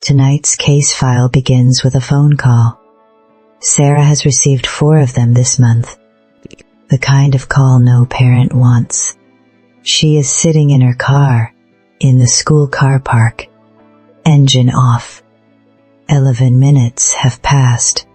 Tonight's case file begins with a phone call. Sarah has received 4 of them this month. The kind of call no parent wants. She is sitting in her car, in the school car park. Engine off. 11 minutes have passed.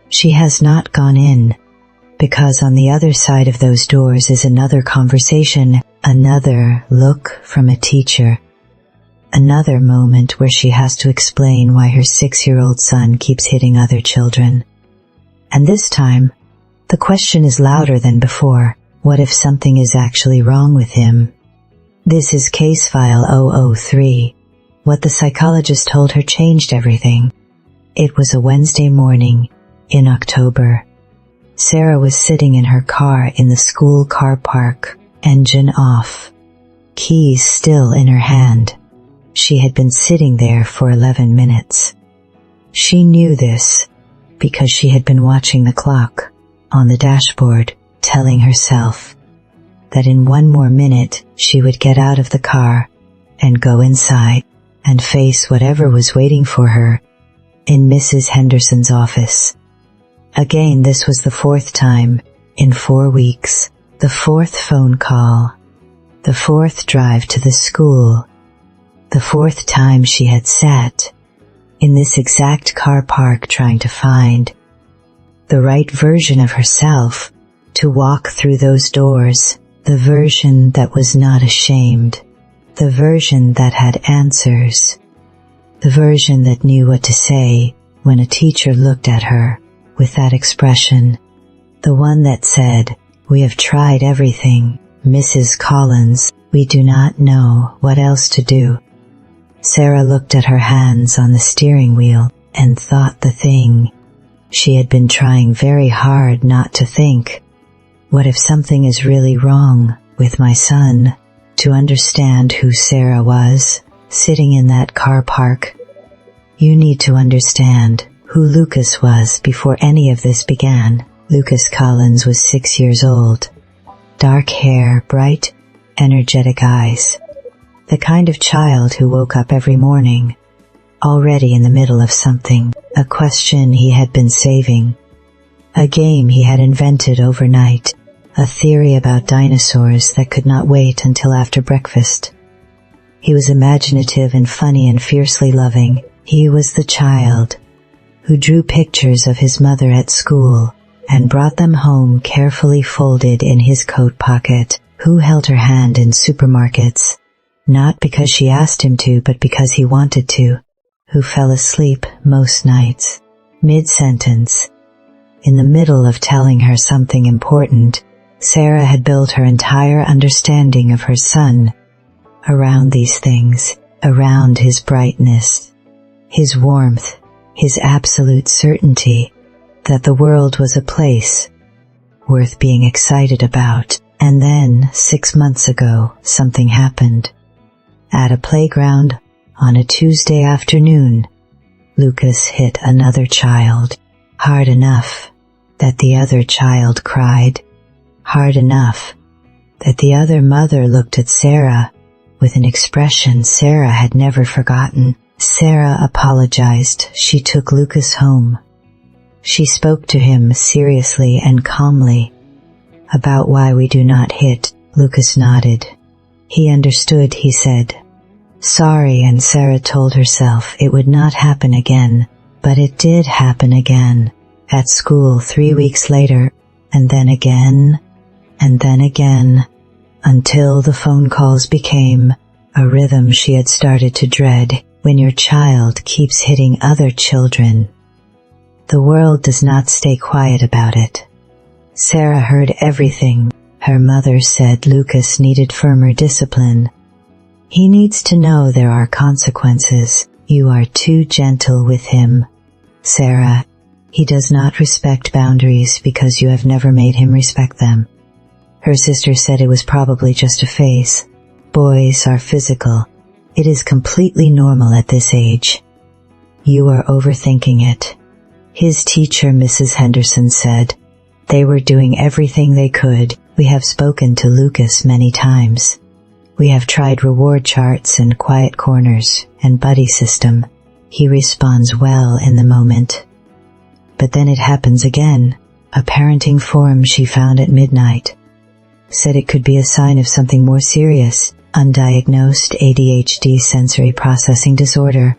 She has not gone in, because on the other side of those doors is another conversation, another look from a teacher. Another moment where she has to explain why her 6-year-old son keeps hitting other children. And this time, the question is louder than before. What if something is actually wrong with him? This is case file 003. What the psychologist told her changed everything. It was a Wednesday morning in October. Sarah was sitting in her car in the school car park, engine off, keys still in her hand. She had been sitting there for 11 minutes. She knew this because she had been watching the clock on the dashboard, telling herself that in 1 more minute she would get out of the car and go inside and face whatever was waiting for her in Mrs. Henderson's office. Again, this was the 4th time in 4 weeks, the 4th phone call, the 4th drive to the school, the 4th time she had sat in this exact car park trying to find the right version of herself to walk through those doors, the version that was not ashamed, the version that had answers, the version that knew what to say when a teacher looked at her with that expression, the one that said, "We have tried everything, Mrs. Collins, we do not know what else to do." Sarah looked at her hands on the steering wheel and thought the thing she had been trying very hard not to think. What if something is really wrong with my son? To understand who Sarah was, sitting in that car park, you need to understand who Lucas was before any of this began. Lucas Collins was 6 years old. Dark hair, bright, energetic eyes. The kind of child who woke up every morning, already in the middle of something, a question he had been saving, a game he had invented overnight, a theory about dinosaurs that could not wait until after breakfast. He was imaginative and funny and fiercely loving. He was the child who drew pictures of his mother at school and brought them home carefully folded in his coat pocket, who held her hand in supermarkets, not because she asked him to, but because he wanted to, who fell asleep most nights, mid-sentence. In the middle of telling her something important, Sarah had built her entire understanding of her son around these things, around his brightness, his warmth, his absolute certainty that the world was a place worth being excited about. And then, 6 months ago, something happened. At a playground, on a Tuesday afternoon, Lucas hit another child, hard enough that the other child cried, hard enough that the other mother looked at Sarah with an expression Sarah had never forgotten. Sarah apologized. She took Lucas home. She spoke to him seriously and calmly about why we do not hit. Lucas nodded. He understood, he said. Sorry, and Sarah told herself it would not happen again, but it did happen again. At school 3 weeks later, and then again, until the phone calls became a rhythm she had started to dread. When your child keeps hitting other children, the world does not stay quiet about it. Sarah heard everything. Her mother said Lucas needed firmer discipline. He needs to know there are consequences. You are too gentle with him, Sarah. He does not respect boundaries because you have never made him respect them. Her sister said it was probably just a phase. Boys are physical. It is completely normal at this age. You are overthinking it. His teacher, Mrs. Henderson, said they were doing everything they could. We have spoken to Lucas many times. We have tried reward charts and quiet corners and buddy system. He responds well in the moment. But then it happens again. A parenting forum she found at midnight said it could be a sign of something more serious, undiagnosed ADHD sensory processing disorder,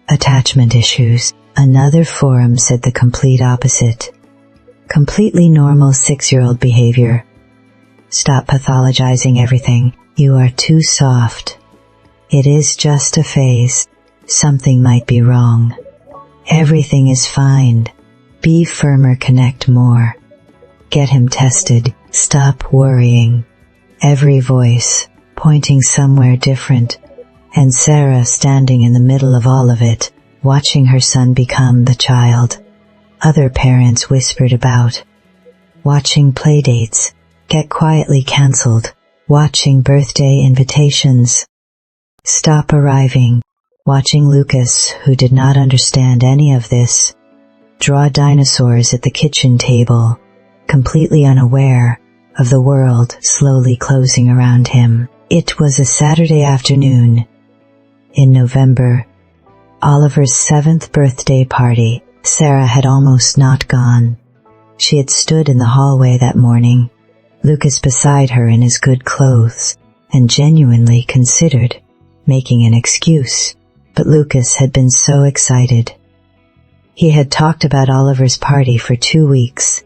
attachment issues. Another forum said the complete opposite. Completely normal 6-year-old behavior. Stop pathologizing everything. You are too soft. It is just a phase. Something might be wrong. Everything is fine. Be firmer, connect more. Get him tested. Stop worrying. Every voice pointing somewhere different, and Sarah standing in the middle of all of it, watching her son become the child other parents whispered about. Watching playdates get quietly cancelled. Watching birthday invitations stop arriving. Watching Lucas, who did not understand any of this, draw dinosaurs at the kitchen table, completely unaware of the world slowly closing around him. It was a Saturday afternoon in November, Oliver's 7th birthday party. Sarah had almost not gone. She had stood in the hallway that morning, Lucas beside her in his good clothes, and genuinely considered making an excuse. But Lucas had been so excited. He had talked about Oliver's party for 2 weeks.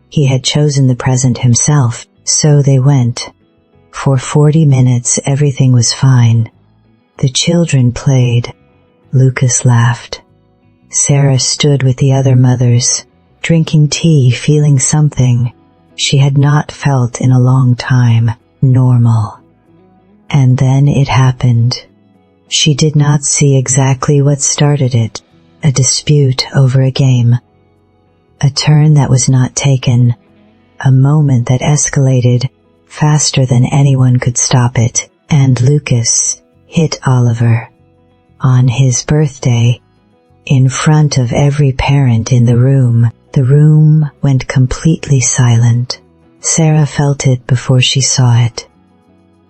He had chosen the present himself, so they went. For 40 minutes everything was fine. The children played. Lucas laughed. Sarah stood with the other mothers, drinking tea, feeling something she had not felt in a long time, normal. And then it happened. She did not see exactly what started it, a dispute over a game, a turn that was not taken, a moment that escalated faster than anyone could stop it, and Lucas hit Oliver on his birthday in front of every parent in the room. The room went completely silent. Sarah felt it before she saw it.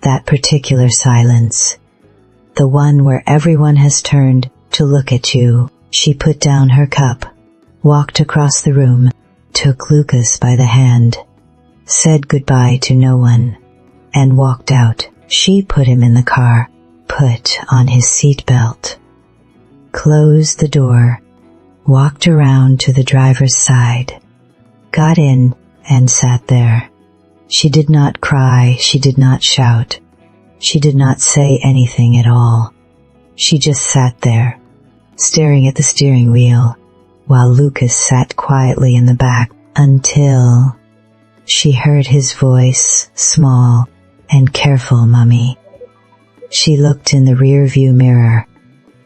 That particular silence. The one where everyone has turned to look at you. She put down her cup, walked across the room, took Lucas by the hand, said goodbye to no one, and walked out. She put him in the car, put on his seatbelt, closed the door, walked around to the driver's side, got in, and sat there. She did not cry, she did not shout, she did not say anything at all. She just sat there, staring at the steering wheel, while Lucas sat quietly in the back, until she heard his voice, small and careful, "Mummy." She looked in the rear-view mirror.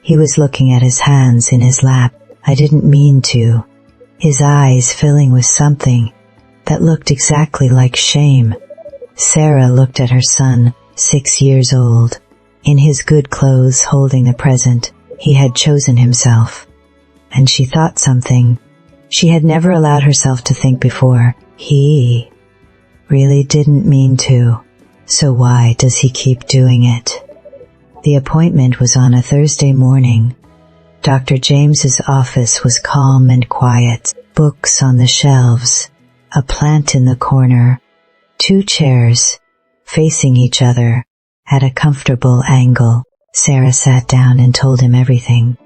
He was looking at his hands in his lap. "I didn't mean to." His eyes filling with something that looked exactly like shame. Sarah looked at her son, 6 years old, in his good clothes, holding the present he had chosen himself. And she thought something she had never allowed herself to think before. He really didn't mean to. So why does he keep doing it? The appointment was on a Thursday morning. Dr. James's office was calm and quiet, books on the shelves, a plant in the corner, 2 chairs facing each other at a comfortable angle. Sarah sat down and told him everything.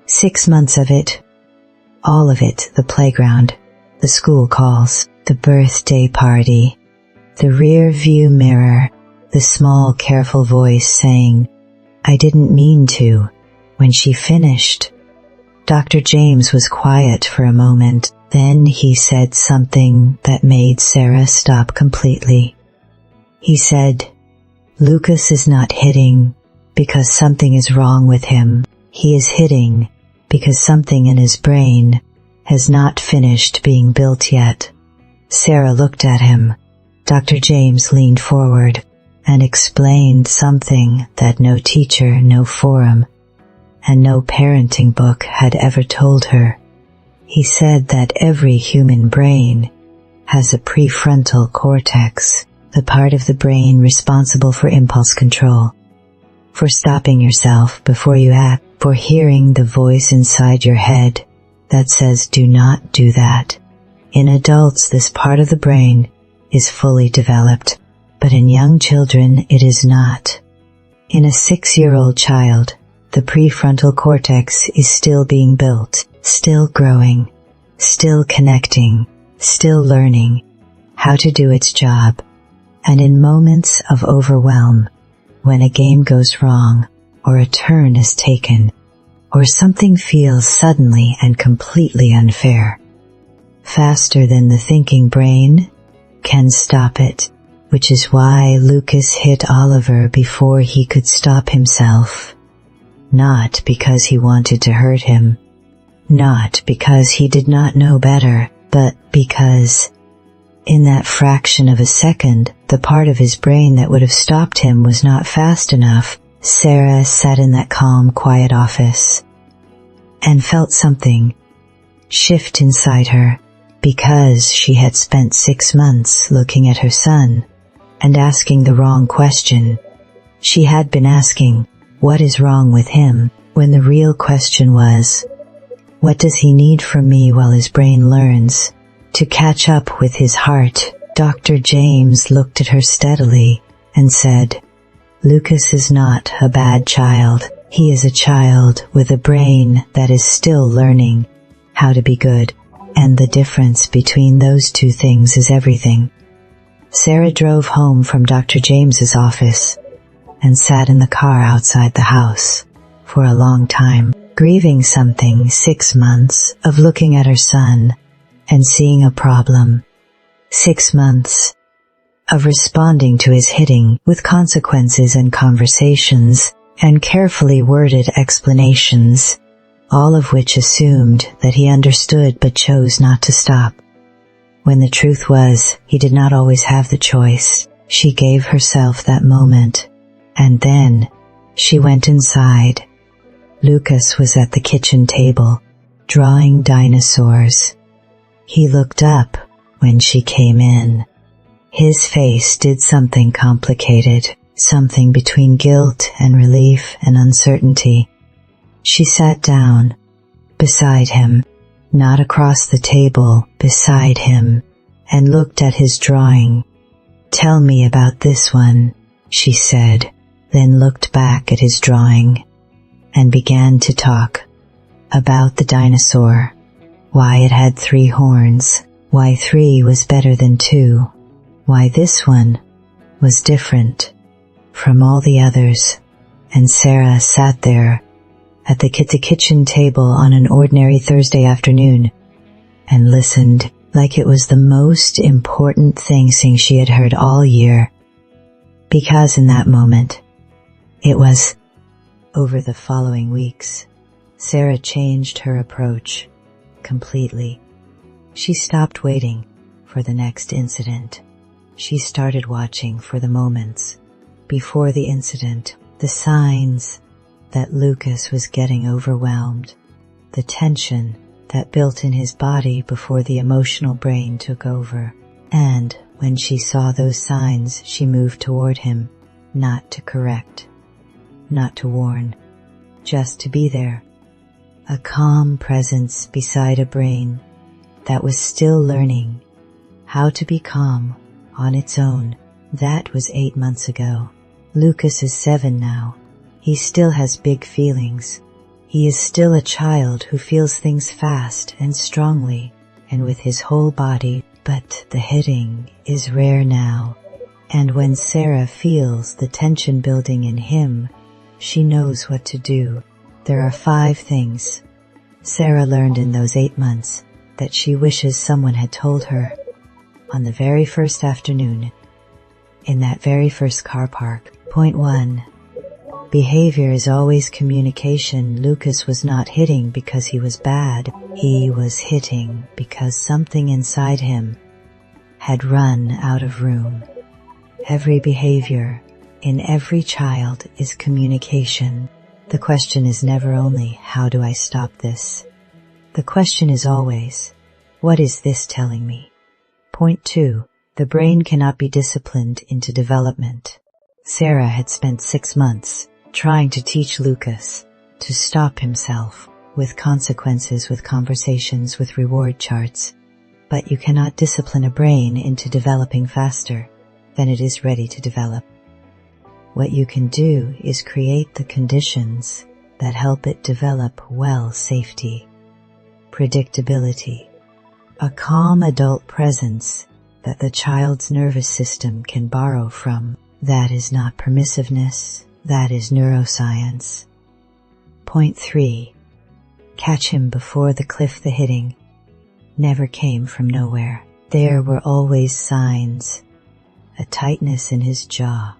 6 months of it. All of it, the playground, the school calls, the birthday party, the rear view mirror, the small careful voice saying, "I didn't mean to." When she finished, Dr. James was quiet for a moment. Then he said something that made Sarah stop completely. He said, "Lucas is not hitting because something is wrong with him. He is hitting because something in his brain has not finished being built yet." Sarah looked at him. Dr. James leaned forward and explained something that no teacher, no forum, and no parenting book had ever told her. He said that every human brain has a prefrontal cortex, the part of the brain responsible for impulse control, for stopping yourself before you act, for hearing the voice inside your head that says do not do that. In adults, this part of the brain is fully developed, but in young children it is not. In a 6-year-old child, the prefrontal cortex is still being built, still growing, still connecting, still learning how to do its job. And in moments of overwhelm, when a game goes wrong, or a turn is taken, or something feels suddenly and completely unfair, faster than the thinking brain can stop it, which is why Lucas hit Oliver before he could stop himself. Not because he wanted to hurt him, not because he did not know better, but because, in that fraction of a second, the part of his brain that would have stopped him was not fast enough. Sarah sat in that calm, quiet office and felt something shift inside her, because she had spent 6 months looking at her son and asking the wrong question. She had been asking, what is wrong with him, when the real question was, what does he need from me, while his brain learns to catch up with his heart. Dr. James looked at her steadily and said, Lucas is not a bad child. He is a child with a brain that is still learning how to be good, and the difference between those two things is everything. Sarah drove home from Dr. James's office and sat in the car outside the house for a long time, grieving something. 6 months of looking at her son and seeing a problem. 6 months of responding to his hitting with consequences and conversations and carefully worded explanations, all of which assumed that he understood but chose not to stop. When the truth was, he did not always have the choice. She gave herself that moment, and then she went inside. Lucas was at the kitchen table, drawing dinosaurs. He looked up when she came in. His face did something complicated, something between guilt and relief and uncertainty. She sat down beside him, not across the table, beside him, and looked at his drawing. Tell me about this one, she said, then looked back at his drawing and began to talk about the dinosaur, why it had 3 horns, why 3 was better than 2, why this one was different from all the others. And Sarah sat there at the kitchen table on an ordinary Thursday afternoon and listened like it was the most important thing she had heard all year. Because in that moment, it was. Over the following weeks, Sarah changed her approach completely. She stopped waiting for the next incident. She started watching for the moments before the incident, the signs that Lucas was getting overwhelmed, the tension that built in his body before the emotional brain took over. And when she saw those signs, she moved toward him, not to correct, not to warn, just to be there. A calm presence beside a brain that was still learning how to be calm on its own. That was 8 months ago. Lucas is 7 now. He still has big feelings. He is still a child who feels things fast and strongly and with his whole body, but the hitting is rare now. And when Sarah feels the tension building in him, she knows what to do. There are 5 things Sarah learned in those 8 months that she wishes someone had told her on the very first afternoon, in that very first car park. Point 1. Behavior is always communication. Lucas was not hitting because he was bad. He was hitting because something inside him had run out of room. Every behavior in every child is communication. The question is never only, how do I stop this? The question is always, what is this telling me? Point 2. The brain cannot be disciplined into development. Sarah had spent 6 months trying to teach Lucas to stop himself, with consequences, with conversations, with reward charts. But you cannot discipline a brain into developing faster than it is ready to develop. What you can do is create the conditions that help it develop well: safety, predictability, a calm adult presence that the child's nervous system can borrow from. That is not permissiveness, that is neuroscience. Point 3. Catch him before the cliff. The hitting never came from nowhere. There were always signs: a tightness in his jaw,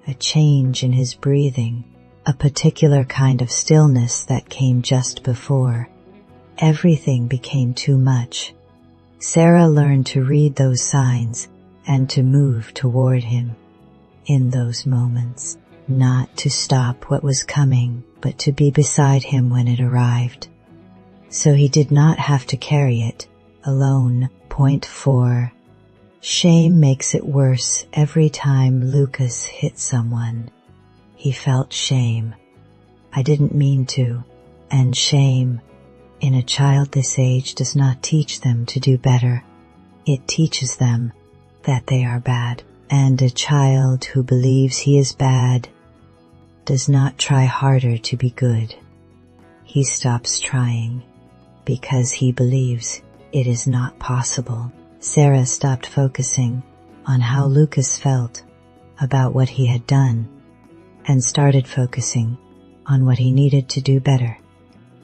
a change in his breathing, a particular kind of stillness that came just before. Everything became too much. Sarah learned to read those signs and to move toward him in those moments, not to stop what was coming, but to be beside him when it arrived. So he did not have to carry it alone. Point 4. Shame makes it worse. Every time Lucas hit someone, he felt shame. I didn't mean to. And shame in a child this age does not teach them to do better. It teaches them that they are bad. And a child who believes he is bad does not try harder to be good. He stops trying because he believes it is not possible. Sarah stopped focusing on how Lucas felt about what he had done and started focusing on what he needed to do better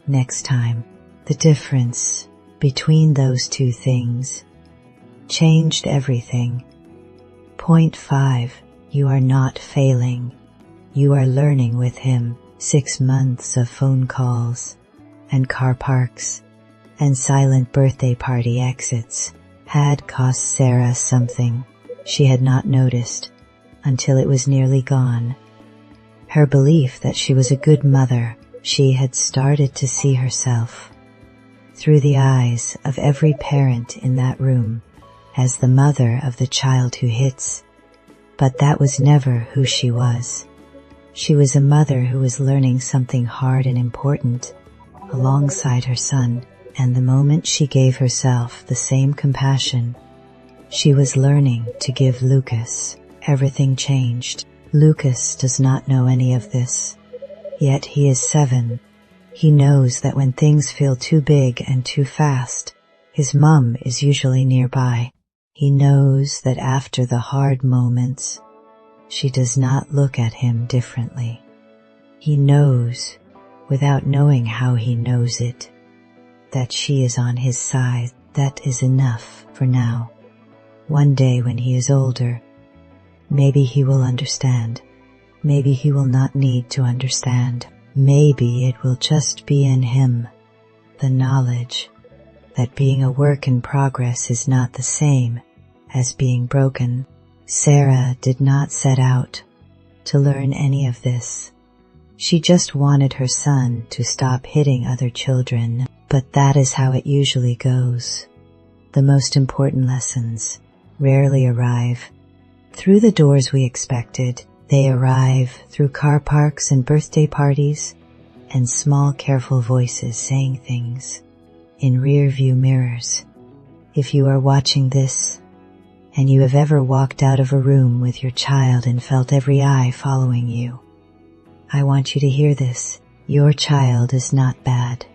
next time. The difference between those two things changed everything. Point 5. You are not failing. You are learning with him. 6 months of phone calls and car parks and silent birthday party exits had cost Sarah something she had not noticed until it was nearly gone. Her belief that she was a good mother. She had started to see herself through the eyes of every parent in that room as the mother of the child who hits. But that was never who she was. She was a mother who was learning something hard and important alongside her son, and the moment she gave herself the same compassion she was learning to give Lucas, everything changed. Lucas does not know any of this, yet he is 7. He knows that when things feel too big and too fast, his mom is usually nearby. He knows that after the hard moments, she does not look at him differently. He knows, without knowing how he knows it, that she is on his side. That is enough for now. One day when he is older, maybe he will understand. Maybe he will not need to understand. Maybe it will just be in him the knowledge that being a work in progress is not the same as being broken. Sarah did not set out to learn any of this. She just wanted her son to stop hitting other children, but that is how it usually goes. The most important lessons rarely arrive through the doors we expected. They arrive through car parks and birthday parties and small careful voices saying things in rear-view mirrors. If you are watching this and you have ever walked out of a room with your child and felt every eye following you, I want you to hear this. Your child is not bad.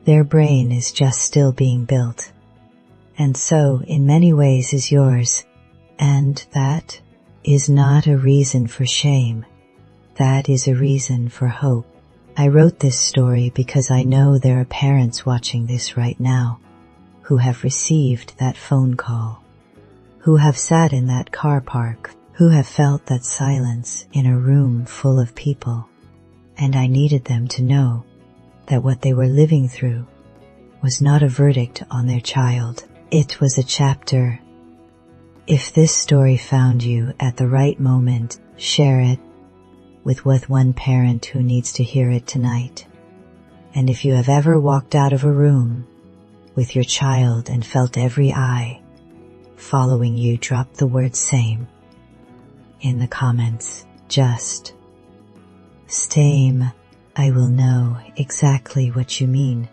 Their brain is just still being built. And so, in many ways, is yours. And that is not a reason for shame. That is a reason for hope. I wrote this story because I know there are parents watching this right now who have received that phone call, who have sat in that car park, who have felt that silence in a room full of people. And I needed them to know that what they were living through was not a verdict on their child. It was a chapter. If this story found you at the right moment, share it with one parent who needs to hear it tonight. And if you have ever walked out of a room with your child and felt every eye following you, drop the word same in the comments. Just same. I will know exactly what you mean.